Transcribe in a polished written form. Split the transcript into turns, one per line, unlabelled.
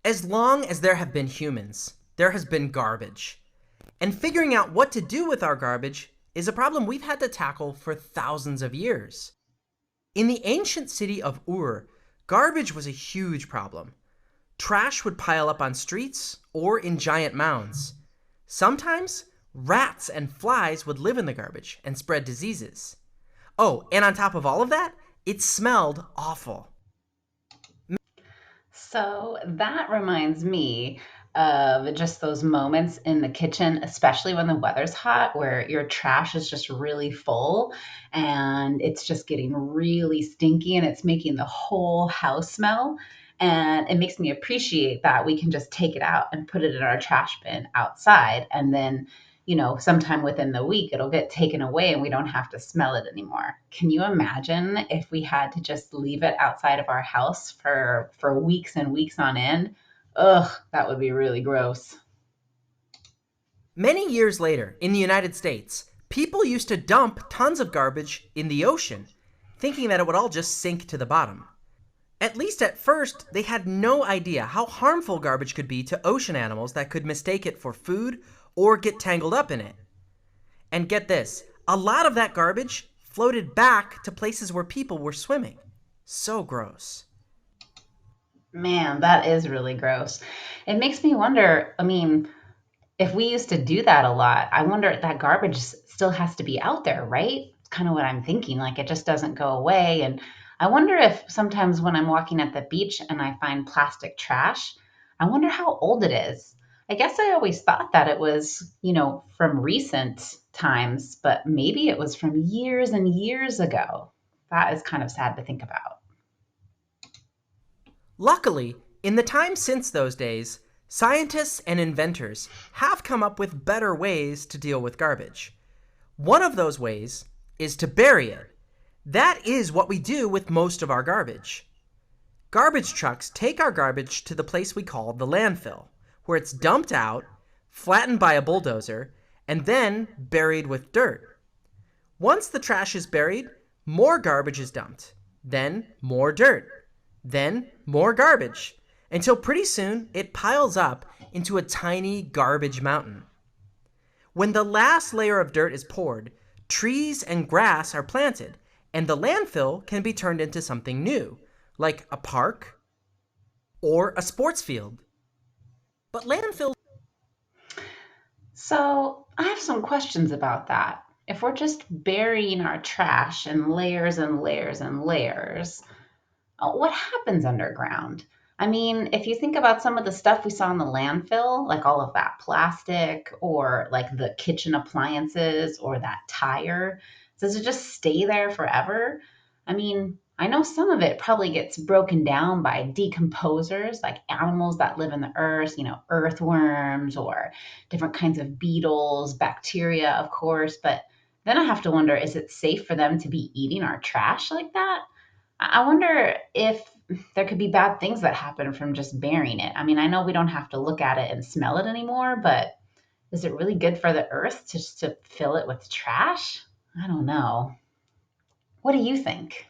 As long as there have been humans, there has been garbage. And figuring out what to do with our garbage is a problem we've had to tackle for thousands of years. In the ancient city of Ur, garbage was a huge problem. Trash would pile up on streets or in giant mounds. Sometimes, rats and flies would live in the garbage and spread diseases. Oh, and on top of all of that, it smelled awful.
So that reminds me of just those moments in the kitchen, especially when the weather's hot, where your trash is just really full and it's just getting really stinky and it's making the whole house smell. And it makes me appreciate that we can just take it out and put it in our trash bin outside. And then, sometime within the week, it'll get taken away and we don't have to smell it anymore. Can you imagine if we had to just leave it outside of our house for weeks and weeks on end? Ugh, that would be really gross.
Many years later, in the United States, people used to dump tons of garbage in the ocean, thinking that it would all just sink to the bottom. At least at first, they had no idea how harmful garbage could be to ocean animals that could mistake it for food or get tangled up in it. And get this, a lot of that garbage floated back to places where people were swimming. So gross.
Man, that is really gross. It makes me wonder, if we used to do that a lot, I wonder if that garbage still has to be out there, right? It's kind of what I'm thinking. Like it just doesn't go away. And I wonder if sometimes when I'm walking at the beach and I find plastic trash, I wonder how old it is. I guess I always thought that it was, from recent times, but maybe it was from years and years ago. That is kind of sad to think about.
Luckily, in the time since those days, scientists and inventors have come up with better ways to deal with garbage. One of those ways is to bury it. That is what we do with most of our garbage. Garbage trucks take our garbage to the place we call the landfill, where it's dumped out, flattened by a bulldozer, and then buried with dirt. Once the trash is buried, more garbage is dumped, then more dirt, then more garbage, until pretty soon it piles up into a tiny garbage mountain. When the last layer of dirt is poured, trees and grass are planted, and the landfill can be turned into something new, like a park or a sports field. But landfills.
So, I have some questions about that. If we're just burying our trash in layers and layers and layers, what happens underground? If you think about some of the stuff we saw in the landfill, like all of that plastic or like the kitchen appliances or that tire, does it just stay there forever? I know some of it probably gets broken down by decomposers, like animals that live in the earth, earthworms or different kinds of beetles, bacteria, of course. But then I have to wonder, is it safe for them to be eating our trash like that? I wonder if there could be bad things that happen from just burying it. I know we don't have to look at it and smell it anymore, but is it really good for the earth to fill it with trash? I don't know. What do you think?